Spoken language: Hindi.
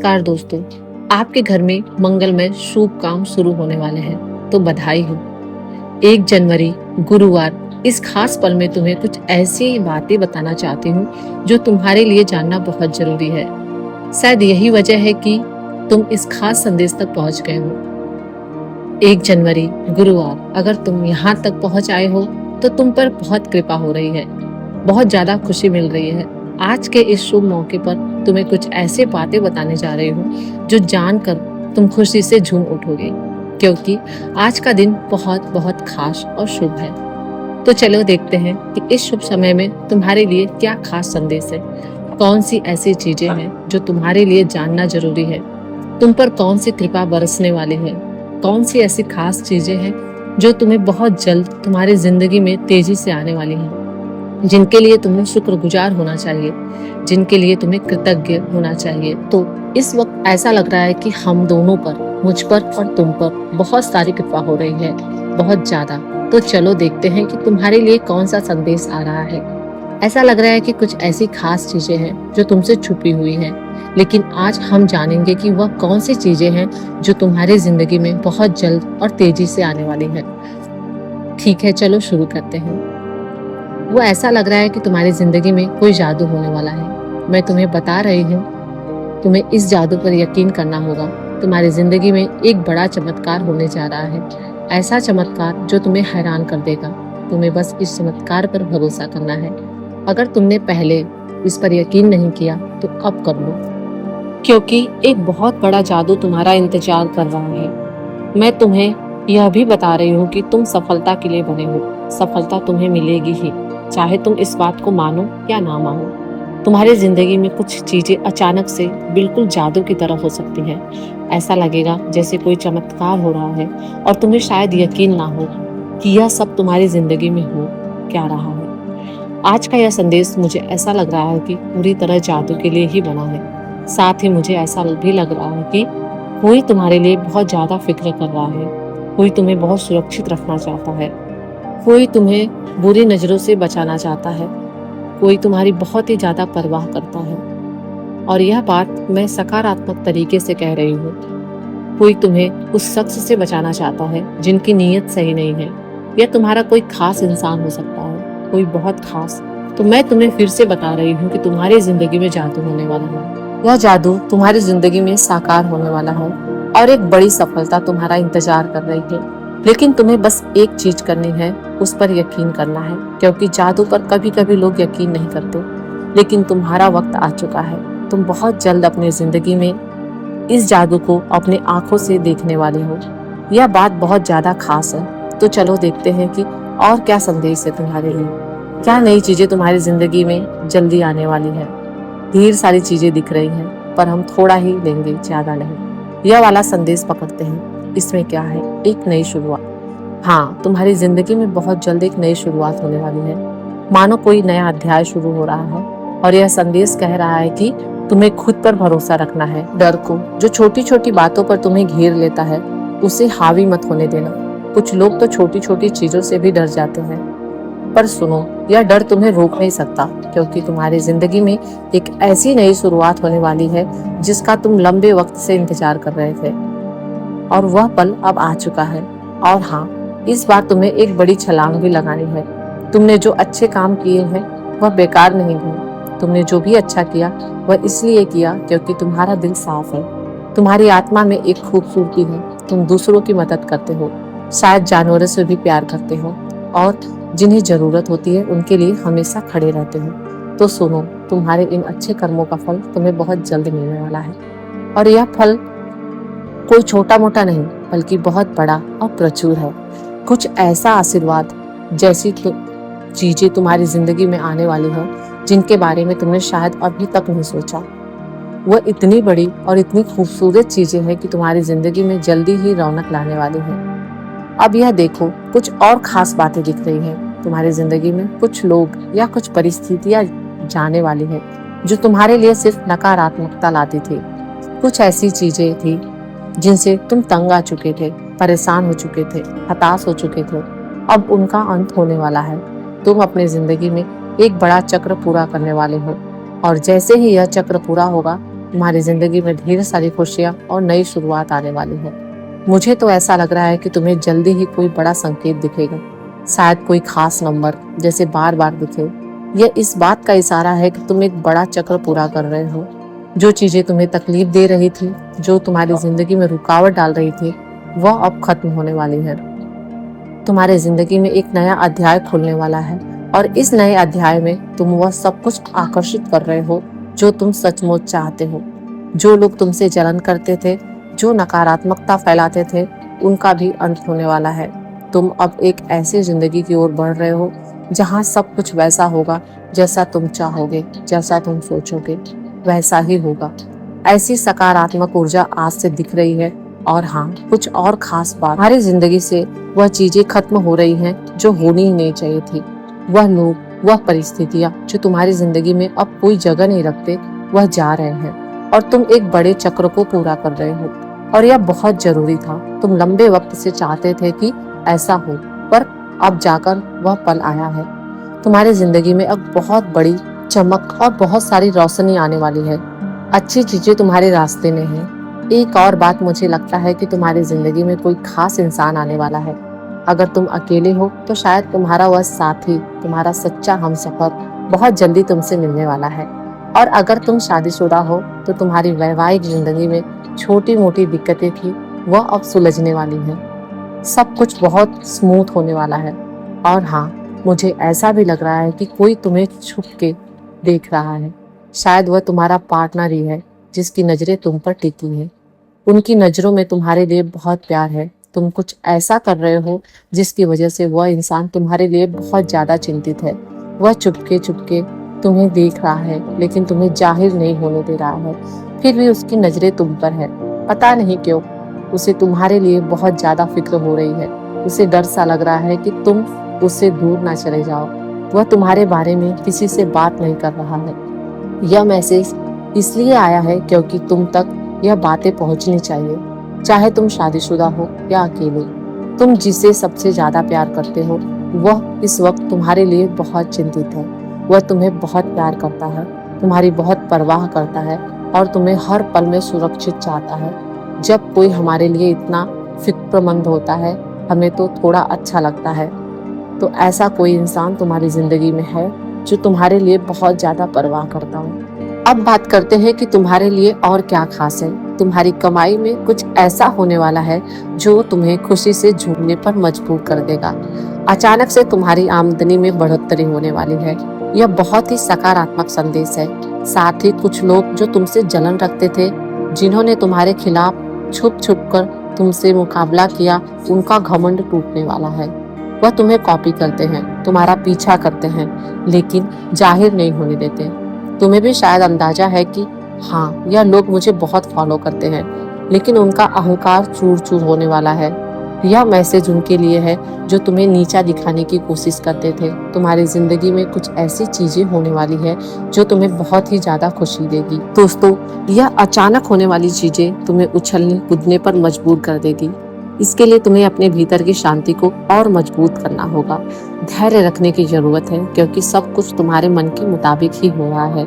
नमस्कार दोस्तों, आपके घर में मंगलमय शुभ काम शुरू होने वाले हैं तो बधाई हो। 1 जनवरी गुरुवार इस खास पल में तुम्हें कुछ ऐसी बातें बताना चाहती हूँ जो तुम्हारे लिए जानना बहुत जरूरी है। शायद यही वजह है कि तुम इस खास संदेश तक पहुँच गए हो। 1 जनवरी गुरुवार अगर तुम यहाँ तक पहुँच आए हो तो तुम पर बहुत कृपा हो रही है, बहुत ज्यादा खुशी मिल रही है। आज के इस शुभ मौके पर तुम्हें कुछ ऐसे बातें बताने जा रही हूँ जो जानकर तुम खुशी से झूम उठोगे, क्योंकि आज का दिन बहुत बहुत खास और शुभ है। तो चलो देखते हैं कि इस शुभ समय में तुम्हारे लिए क्या खास संदेश है, कौन सी ऐसी चीजें हैं जो तुम्हारे लिए जानना जरूरी है, तुम पर कौन सी कृपा बरसने वाली है, कौन सी ऐसी खास चीजें हैं जो तुम्हें बहुत जल्द तुम्हारी जिंदगी में तेजी से आने वाली हैं, जिनके लिए तुम्हें शुक्रगुजार होना चाहिए, जिनके लिए तुम्हें कृतज्ञ होना चाहिए। तो इस वक्त ऐसा लग रहा है कि हम दोनों पर, मुझ पर और तुम पर बहुत सारी कृपा हो रही है, बहुत ज्यादा। तो चलो देखते हैं कि तुम्हारे लिए कौन सा संदेश आ रहा है। ऐसा लग रहा है कि कुछ ऐसी खास चीजें हैं जो तुमसे छुपी हुई हैं, लेकिन आज हम जानेंगे कि वह कौन सी चीजें हैं जो तुम्हारी जिंदगी में बहुत जल्द और तेजी से आने वाली है। ठीक है, चलो शुरू करते हैं। वो ऐसा लग रहा है कि तुम्हारी जिंदगी में कोई जादू होने वाला है। मैं तुम्हें बता रही हूँ, तुम्हें इस जादू पर यकीन करना होगा। तुम्हारी जिंदगी में एक बड़ा चमत्कार होने जा रहा है, ऐसा चमत्कार जो तुम्हें हैरान कर देगा। तुम्हें बस इस चमत्कार पर भरोसा करना है। अगर तुमने पहले इस पर यकीन नहीं किया तो अब कर लो, क्योंकि एक बहुत बड़ा जादू तुम्हारा इंतजार कर रहा है। मैं तुम्हें यह भी बता रही हूँ कि तुम सफलता के लिए बने हो। सफलता तुम्हें मिलेगी ही, चाहे तुम इस बात को मानो या ना मानो। तुम्हारी जिंदगी में कुछ चीजें अचानक से बिल्कुल जादू की तरह हो सकती हैं। ऐसा लगेगा जैसे कोई चमत्कार हो रहा है और तुम्हें शायद यकीन ना हो कि यह सब तुम्हारी जिंदगी में हो क्या रहा है। आज का यह संदेश मुझे ऐसा लग रहा है कि पूरी तरह जादू के लिए ही बना है। साथ ही मुझे ऐसा भी लग रहा है कि कोई तुम्हारे लिए बहुत ज्यादा फिक्र कर रहा है, कोई तुम्हें बहुत सुरक्षित रखना चाहता है, कोई तुम्हें बुरी नजरों से बचाना चाहता है, कोई तुम्हारी बहुत ही ज्यादा परवाह करता है। और यह बात मैं सकारात्मक तरीके से कह रही हूँ। कोई तुम्हें उस शख्स से बचाना चाहता है जिनकी नीयत सही नहीं है। यह तुम्हारा कोई खास इंसान हो सकता है, कोई बहुत खास। तो मैं तुम्हें फिर से बता रही हूँ कि तुम्हारी जिंदगी में जादू होने वाला है। यह जादू तुम्हारी जिंदगी में साकार होने वाला है और एक बड़ी सफलता तुम्हारा इंतजार कर रही है। लेकिन तुम्हें बस एक चीज करनी है, उस पर यकीन करना है, क्योंकि जादू पर कभी कभी लोग यकीन नहीं करते। लेकिन तुम्हारा वक्त आ चुका है। तुम बहुत जल्द अपनी जिंदगी में इस जादू को अपने आंखों से देखने वाले हो। यह बात बहुत ज्यादा खास है। तो चलो देखते हैं कि और क्या संदेश है तुम्हारे लिए, क्या नई चीजें तुम्हारी जिंदगी में जल्दी आने वाली है। ढेर सारी चीजें दिख रही हैं, पर हम थोड़ा ही लेंगे, ज्यादा नहीं। यह वाला संदेश पकड़ते हैं। इसमें क्या है? एक नई शुरुआत। हाँ, तुम्हारी जिंदगी में बहुत जल्द एक नई शुरुआत होने वाली है। मानो कोई नया अध्याय शुरू हो रहा है और यह संदेश कह रहा है कि तुम्हें खुद पर भरोसा रखना है। डर को, जो छोटी छोटी बातों पर तुम्हें घेर लेता है, उसे हावी मत होने देना। कुछ लोग तो छोटी छोटी चीजों से भी डर जाते हैं, पर सुनो, यह डर तुम्हें रोक नहीं सकता, क्योंकि तुम्हारी जिंदगी में एक ऐसी नई शुरुआत होने वाली है जिसका तुम लंबे वक्त से इंतजार कर रहे थे, और वह पल अब आ चुका है। और हाँ, इस बार तुम्हें एक बड़ी छलांग भी लगानी है। तुमने जो अच्छे काम किए हैं वह बेकार नहीं हुए। तुमने जो भी अच्छा किया वह इसलिए किया क्योंकि तुम्हारा दिल साफ है। तुम्हारी आत्मा में एक खूबसूरती है। तुम दूसरों की मदद करते हो, शायद जानवरों से भी प्यार करते हो, और जिन्हें जरूरत होती है उनके लिए हमेशा खड़े रहते हो। तो सुनो, तुम्हारे इन अच्छे कर्मों का फल तुम्हें बहुत जल्द मिलने वाला है, और यह फल कोई छोटा मोटा नहीं बल्कि बहुत बड़ा और प्रचुर है। कुछ ऐसा आशीर्वाद जैसी चीजें तुम्हारी जिंदगी में आने वाली है जिनके बारे में तुमने शायद अभी तक नहीं सोचा। वह इतनी बड़ी और इतनी खूबसूरत चीजें हैं कि तुम्हारी जिंदगी में जल्दी ही रौनक लाने वाली है। अब यह देखो, कुछ और खास बातें दिख रही हैं। तुम्हारी जिंदगी में कुछ लोग या कुछ परिस्थितियां जाने वाली है जो तुम्हारे लिए सिर्फ नकारात्मकता लाती थी। कुछ ऐसी चीजें थी जिनसे तुम तंग आ चुके थे, परेशान हो चुके थे, हताश हो चुके थे। अब उनका अंत होने वाला है। तुम अपनी जिंदगी में एक बड़ा चक्र पूरा करने वाले हो, और जैसे ही यह चक्र पूरा होगा तुम्हारी जिंदगी में ढेर सारी खुशियां और नई शुरुआत आने वाली है। मुझे तो ऐसा लग रहा है कि तुम्हें जल्दी ही कोई बड़ा संकेत दिखेगा, शायद कोई खास नंबर जैसे बार बार दिखे। यह इस बात का इशारा है कि तुम एक बड़ा चक्र पूरा कर रहे हो। जो चीजें तुम्हें तकलीफ दे रही थी, जो तुम्हारी जिंदगी में रुकावट डाल रही थी, वह अब खत्म होने वाली है। तुम्हारे जिंदगी में एक नया अध्याय खुलने वाला है और इस नए अध्याय में तुम वह सब कुछ आकर्षित कर रहे हो जो तुम सचमुच चाहते हो। जो लोग तुमसे जलन करते थे, जो नकारात्मकता फैलाते थे, उनका भी अंत होने वाला है। तुम अब एक ऐसी जिंदगी की ओर बढ़ रहे हो जहां सब कुछ वैसा होगा जैसा तुम चाहोगे, जैसा तुम सोचोगे वैसा ही होगा। ऐसी सकारात्मक ऊर्जा आज से दिख रही है। और हाँ, कुछ और खास बात, हमारी जिंदगी से वह चीजें खत्म हो रही हैं जो होनी ही नहीं चाहिए थी। वह लोग, वह परिस्थितियां जो तुम्हारी जिंदगी में अब कोई जगह नहीं रखते, वह जा रहे हैं और तुम एक बड़े चक्र को पूरा कर रहे हो। और यह बहुत जरूरी था। तुम लंबे वक्त से चाहते थे कि ऐसा हो, पर अब जाकर वह पल आया है। तुम्हारी जिंदगी में अब बहुत बड़ी चमक और बहुत सारी रोशनी आने वाली है। अच्छी चीजें तुम्हारे रास्ते में हैं। एक और बात, मुझे लगता है कि तुम्हारी जिंदगी में कोई खास इंसान आने वाला है। अगर तुम अकेले हो तो शायद तुम्हारा वह साथी, तुम्हारा सच्चा हमसफर बहुत जल्दी तुमसे मिलने वाला है। और अगर तुम शादीशुदा हो तो तुम्हारी वैवाहिक जिंदगी में छोटी मोटी दिक्कतें थी, वह अब सुलझने वाली हैं। सब कुछ बहुत स्मूथ होने वाला है। और हाँ, मुझे ऐसा भी लग रहा है कि कोई तुम्हें छुप के देख रहा है। शायद वह तुम्हारा पार्टनर ही है जिसकी नजरें तुम पर टिकी हैं। उनकी नजरों में तुम्हारे लिए बहुत प्यार है। तुम कुछ ऐसा कर रहे हो जिसकी वजह से वह इंसान तुम्हारे लिए बहुत ज्यादा चिंतित है। वह चुपके चुपके तुम्हें देख रहा है, लेकिन तुम्हें जाहिर नहीं होने दे रहा है। फिर भी उसकी नजरें तुम पर है। पता नहीं क्यों, उसे तुम्हारे लिए बहुत ज्यादा फिक्र हो रही है। उसे डर सा लग रहा है कि तुम उससे दूर ना चले जाओ। वह तुम्हारे बारे में किसी से बात नहीं कर रहा है। यह मैसेज इसलिए आया है क्योंकि तुम तक यह बातें पहुंचनी चाहिए। चाहे तुम शादीशुदा हो या अकेले, तुम जिसे सबसे ज्यादा प्यार करते हो वह इस वक्त तुम्हारे लिए बहुत चिंतित है। वह तुम्हें बहुत प्यार करता है, तुम्हारी बहुत परवाह करता है और तुम्हें हर पल में सुरक्षित चाहता है। जब कोई हमारे लिए इतना फिक्रमंद होता है, हमें तो थोड़ा अच्छा लगता है। तो ऐसा कोई इंसान तुम्हारी जिंदगी में है जो तुम्हारे लिए बहुत ज्यादा परवाह करता हो। अब बात करते हैं कि तुम्हारे लिए और क्या खास है। तुम्हारी कमाई में कुछ ऐसा होने वाला है जो तुम्हें खुशी से झूमने पर मजबूर कर देगा। अचानक से तुम्हारी आमदनी में बढ़ोतरी होने वाली है। यह बहुत ही सकारात्मक संदेश है। साथ ही कुछ लोग जो तुमसे जलन रखते थे, जिन्होंने तुम्हारे खिलाफ छुप छुप कर तुमसे मुकाबला किया, उनका घमंड टूटने वाला है। वह तुम्हें कॉपी करते हैं, तुम्हारा पीछा करते हैं, लेकिन जाहिर नहीं होने देते। तुम्हें भी शायद अंदाजा है कि हाँ, यह लोग मुझे बहुत फॉलो करते हैं, लेकिन उनका अहंकार चूर चूर होने वाला है। यह मैसेज उनके लिए है जो तुम्हें नीचा दिखाने की कोशिश करते थे। तुम्हारी जिंदगी में कुछ ऐसी चीजें होने वाली है जो तुम्हें बहुत ही ज्यादा खुशी देगी। दोस्तों, यह अचानक होने वाली चीजें तुम्हें उछलने कूदने पर मजबूर कर देगी। इसके लिए तुम्हें अपने भीतर की शांति को और मजबूत करना होगा। धैर्य रखने की जरूरत है क्योंकि सब कुछ तुम्हारे मन के मुताबिक ही हो रहा है।